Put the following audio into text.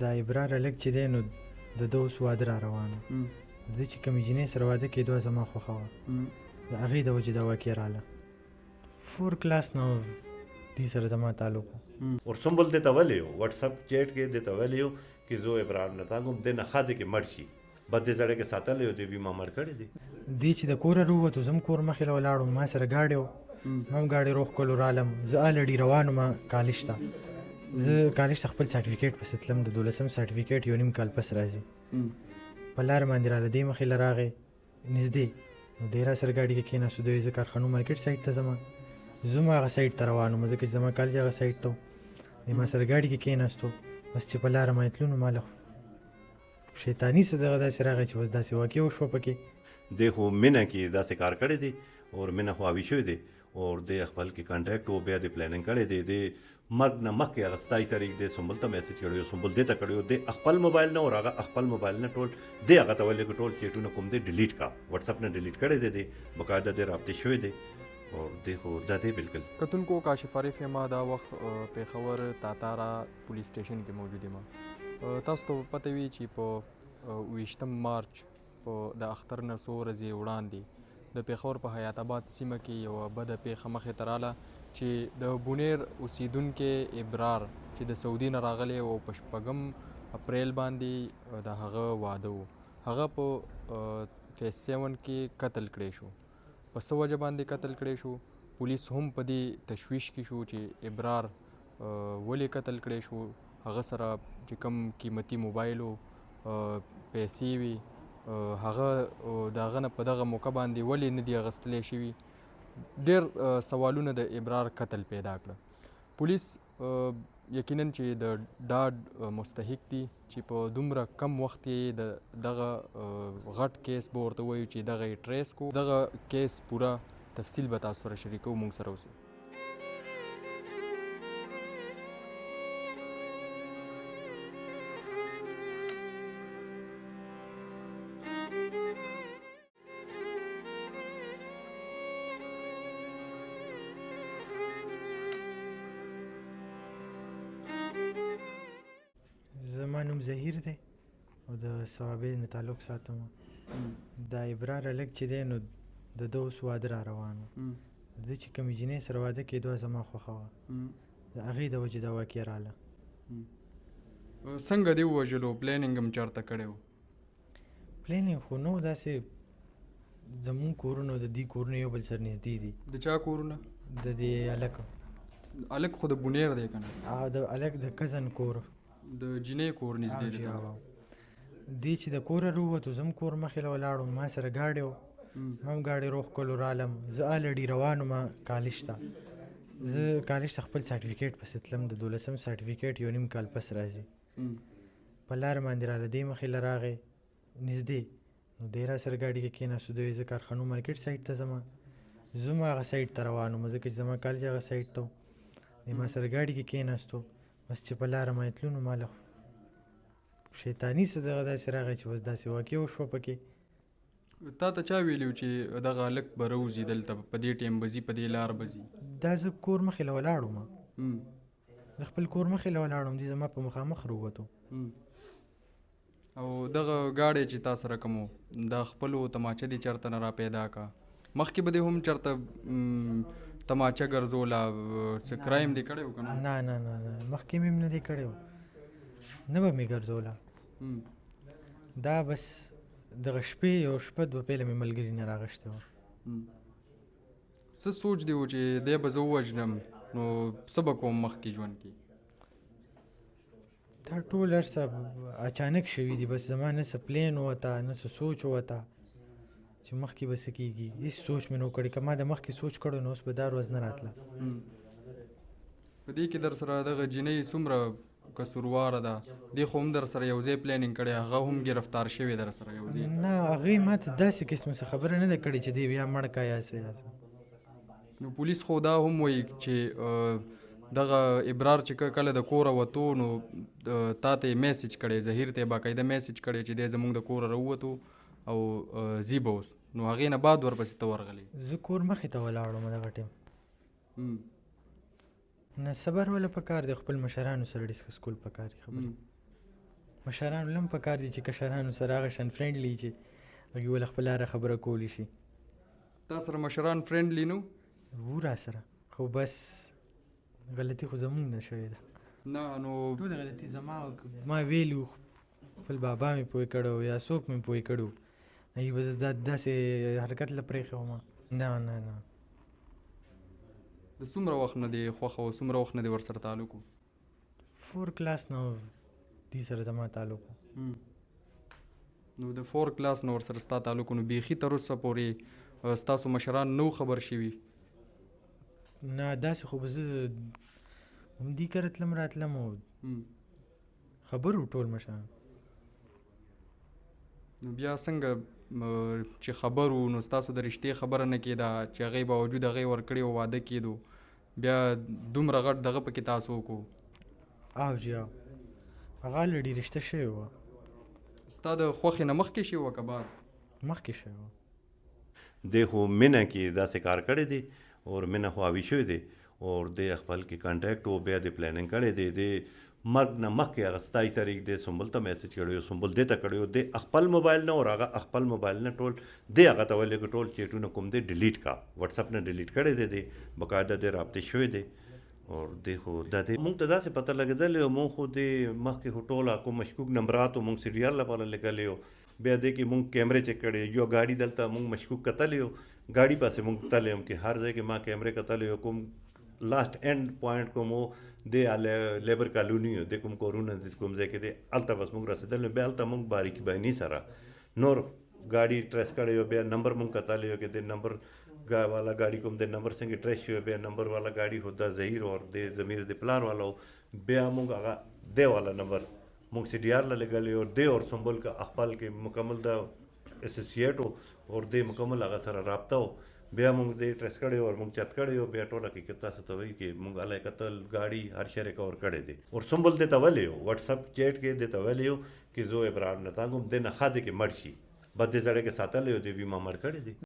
دا ابرار هلک چې دی نو د ده اوس واده را روان و. زه چې کومې جینۍ سره واده کېدو زما خوښه وه، د هغې د وجې دا واقع راله. 4 کلاس نه دې سره زما تعلق و. اور سنبل دې ته ویلی و واټس اپ چیټ کې دې ته ویلی و چې زه ابرار نه تاږم دې نه ښه دی کې مړ شي، بد دې سړی کې ساتلی و دې بیمه مړ کړی دی. دې چې د کوره راووتو زه هم کور مخې له ولاړم، ما سره ګاډی و، ما هم ګاډی روغ کولو رالم. زه الډي روان وم کالج ته، زه کالج ته خپل سرټیفیکیټ پسې تلم، د 12م سرټیفیکیټ یو نیم کال پس راځي. په لار باندې راله دې مخې له راغی نږدې، نو دی را سره ګاډي کې کېناستو. دوی زه کارخانو مارکیټ سایډ ته ځم، زه هم هغه سایډ ته روان وم ځکه چې زما کالج هغه سایډ ته و. دی ما سره ګاډي کې کېناستو، بس چې په لاره باندې تلو نو ما له شیطاني څه دغه داسې راغی چې بس داسې واقع وشوه پکې. دې خو مینه کې داسې کار کړی دی اور مینه خو حاوي شوی دی اور دې خپل کې کانټیکټ و بیا دې پلانینګ کړی دی. دې مرګ نه مخکې هغه 27 تاریخ دې سنبل ته میسج کړی و، سنبل دې ته کړی و، دې خپل موبایل نه اور هغه خپل موبایل نه ټول دې هغه ته ویلي ټول چیټونه کوم دې ډیلیټ کا، واتساپ نه ډیلیټ کړی دی، دې باقاعده دې رابطې شوی دی اور دې خو دا دی بالکل. کتونکو کاشف عارف یم دا وخت پیښور تاتارا پولیس سټیشن کې موجود یم. تاسو ته پته وي چې په 28 مارچ په د اختر نه څو ورځې وړاندې د پیښور په حیات آباد سیمه کې یوه بده پیښه مخې ته راله چې د بونیر اوسیدونکی ابرار چې د سعودي نه راغلی او په 6 اپریل باندې د هغه واده و، هغه په فیز 7 کې قتل کړی شو. په څه وجه باندې قتل کړی شو؟ پولیس هم په دې تشویش کې شو چې ابرار ولې قتل کړی شو، هغه سره چې کوم قیمتي موبایل و، پیسې وي، هغه د هغه نه په دغه موقع باندې ولې نه دي اخیستلی شوي. ډېر سوالونه د ابرار قتل پیدا کړه. پولیس یقینا چې د ډاډ مستحق دي چې په دومره کم وخت کې دغه غټ کیس به ورته وایو چې دغه یې ټریس کو. دغه کیس پوره تفصیل به تاسو سره شریکو، موږ سره اوسئ. زما نوم زهیر دی او د صوابۍ نه تعلق ساتم. دا ابرار هلک چې دی نو د ده اوس واده را روان و. زه چې کومې جینۍ سره واده کېدو زما خوښه وه، د هغې د وجې دا واقع راله. څنګه دې ووژلو؟ پلانینګ هم چېرته کړی و؟ پلانینګ خو نه و، داسې زمونږ کورونه د دې کورونه یو بل سره نږدې دي. د چا کورونه؟ د دې هلک. هلک خو د بونیر دی که نه؟ د هلک د کزن کور، د جینۍ کور نږدې دی. دې چې د کوره راووتو زه هم کور مخې له ولاړم، ما سره ګاډی و، ما هم ګاډی روغ کولو رالم. زه الډي روان وم کالج ته، زه کالج ته خپل سرټیفیکیټ پسې تلم، د 12م سرټیفیکیټ یو نیم کال پس راځي. په لار باندې راله دې مخې له راغی نږدې، نو دی را سره ګاډي کې کېناستو. دوی زه کارخانو مارکیټ سایډ ته ځم، زه هم هغه سایډ ته روان وم ځکه چې زما کالج هغه سایډ ته و. دی ما سره ګاډي کې کېناستو، بس چې په لاره باندې تلو نو ما له شیطاني څه دغه داسې راغی چې بس داسې واقع وشوه پکې. تا ته چا ویلي و چې دغه هلک به راوځي دلته په دې ټایم به ځي، په دې لار به ځي؟ دا زه کور مخې له ولاړ وم، د خپل کور مخې له ولاړ وم، دی زما په مخامخ راووتو. او دغه ګاډی چې تا سره کوم و دا خپلو تماچه دې چېرته نه را پیدا کا؟ مخکې به دې هم چېرته تماچه ګرځوله، څه کرایم دې کړی و که نه؟ نه نه نه نه، مخکې مې هم نه دی کړی و، نه به مې ګرځوله. دا بس دغه شپې یو شپه 2 پیله مې ملګري نه راغشتې وه. څه سوچ دی و چې دی به زه ووژنم نو څه به کوم مخکې ژوند کې؟ دا ټول هر څه اچانک شوي دي، بس زما نه څه پلین وته نه څه سوچ وته چې مخکې به څه کېږي. هېڅ سوچ مې نه و کړی، که ما د مخکې سوچ کړی نو اوس به دا ورځ نه راتله. په دې کې در سره دغه جینۍ څومره قصورواره ده؟ دې خو هم در سره یو ځای پلانینګ کړی، هغه هم گرفتار شوې در سره یو ځای؟ نه، هغې ما ته داسې قسمه څه خبره نه ده کړې چې دی بیا مړ کا یا څه یا څه. نو پولیس خو دا هم وایي چې دغه ابرار چې کله د کوره وتو نو تا ته یې میسج کړی، زهیر ته یې باقاعده میسج کړی چې دی زموږ د کوره راووتو او ځي به اوس، نو هغې نه بعد ورپسې ته ورغلی؟ زه کور مخې ته ولاړ وم دغه ټیم. نه، صبر ولا پکار دی، خپل مشرانو سره ډسکس کول پکار دي خبرې. مشرانو لم پکار دي چې کشرانو سره هغه شان فرینډلی چې هغوی ول خپل لاره خبره کولی شي. تا سره مشران فرینډلی نو؟ وو را سره خو بس غلطي خو زمونږ نه شوې ده. نه نو ټول غلطي زما ما ویلو خپل بابا مې پوه کړو یا څوک مې پوه کړو هغوی به زه داسې حرکت له پرېښی وم. نه نه نه د څومره وخت نه دی خوښه او څومره وخت نه دی ورسره تعلق و؟ 4 کلاس نه دوی سره زما تعلق و. نو د 4 کلاس نه ورسره ستا تعلق و، نو بیخي تر اوسه پورې ستاسو مشران نو خبر شوي؟ نه داسې خو به زه همدې کره تلم راتلم او خبر وو ټول مشران. نو بیا څنګه چې خبر وو نو ستاسو د رشتې خبره نه کېده چې هغې باوجود هغې ورکړې او واده کېدو، بیا دومره غټ دغه پکې تاسو وکړو؟ او جی او هغه الریډي رشته شوې وه. ستا د خوښې نه مخکې شوې وه که بعد؟ مخکې شوې وه. دې خو مینه کې داسې کار کړی دی اور مینه خو حاوي شوی دی اور دې خپل کې کانټیکټ و بیا دې پلانینګ کړی دی. دې مرګ نه مخکې هغه 27 تاریخ دی سنبل ته میسج کړی و، سنبل دې ته کړی و، دې خپل موبایل نه اور هغه خپل موبایل نه ټول دې هغه ته ویلې ټول چیټونه کوم دی ډیلیټ کا، وټساپ نه ډیلیټ کړی دی، باقاعده دې رابطې شوی دی. اور دې خو دا دې مونږ ته داسې پته لګېدلې و، مونږ خو دې مخکې خو ټول کوم مشکوک نمبرات و مونږ سیریال لپاره لیکلې و. بیا دې کې مونږ کیمرې چیک کړې، یو ګاډي دلته مونږ مشکوک کتلې و، ګاډي پاسې مونږ تللی هم کې هر ځای کې ما کیمرې کتلې و. کوم لاسټ اینڈ پوینټ کوم و د لیبر کالوني و، د کوم کورونه د کوم ځای کې دی هلته بس مونږ رسېدل. بیا هلته مونږ باریکي بیني سره نور ګاډي ټریس کړی و، بیا نمبر مونږ کتلی و چې د نمبر والا ګاډي کوم د نمبر څنګه ټریس شوی، بیا نمبر والا ګاډي خو د ظهیر اور د ضمیر د پلار والا و. بیا مونږ هغه دی والا نمبر مونږ سی ډي آر له لګلې او دی اور سنبل کا خپل کې مکمل د اسوسییټ اور د مکمل هغه سره رابطه و. بیا مونږ دې ټریس کړی او مونږ چت کړی او بیا ټوله کې تاسو ته وایي چې مونږ هلای کتل ګاډي هر شی کور کړی دی. اور سنبل دې ته ویلی و وټساپ چیټ کې دې ته ویلی و چې زه ابراهیم نتانګم دې نه ښه دی کې مړ شي، بد دې سړی کې ساتلی و دې بیما مړ کړی دی.